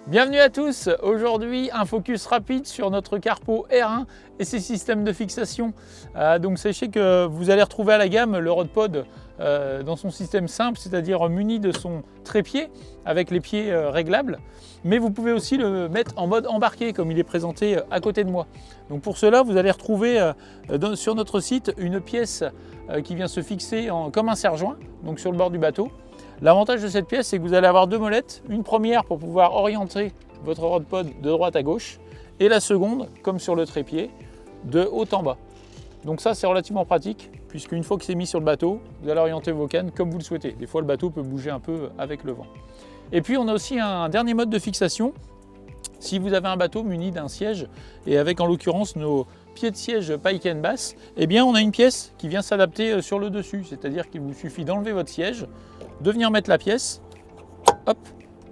Bienvenue à tous, aujourd'hui un focus rapide sur notre Carpo R1 et ses systèmes de fixation. Donc sachez que vous allez retrouver à la gamme le RoadPod dans son système simple, c'est-à-dire muni de son trépied avec les pieds réglables, mais vous pouvez aussi le mettre en mode embarqué comme il est présenté à côté de moi. Donc pour cela vous allez retrouver sur notre site une pièce qui vient se fixer comme un serre-joint, donc sur le bord du bateau. L'avantage de cette pièce, c'est que vous allez avoir deux molettes, une première pour pouvoir orienter votre RoadPod de droite à gauche et la seconde, comme sur le trépied, de haut en bas. Donc ça, c'est relativement pratique puisqu'une fois que c'est mis sur le bateau, vous allez orienter vos cannes comme vous le souhaitez. Des fois, le bateau peut bouger un peu avec le vent. Et puis, on a aussi un dernier mode de fixation. Si vous avez un bateau muni d'un siège et avec en l'occurrence nos pieds de siège pike and bass, eh bien on a une pièce qui vient s'adapter sur le dessus, c'est-à-dire qu'il vous suffit d'enlever votre siège, de venir mettre la pièce, hop,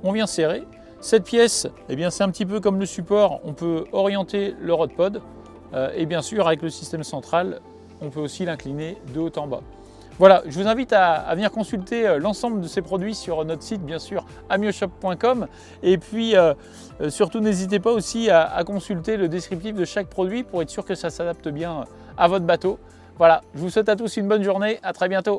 on vient serrer. Cette pièce, eh bien c'est un petit peu comme le support, on peut orienter le RoadPod et bien sûr avec le système central, on peut aussi l'incliner de haut en bas. Voilà, je vous invite à venir consulter l'ensemble de ces produits sur notre site, bien sûr, amioshop.com. Et puis, surtout, n'hésitez pas aussi à consulter le descriptif de chaque produit pour être sûr que ça s'adapte bien à votre bateau. Voilà, je vous souhaite à tous une bonne journée, à très bientôt.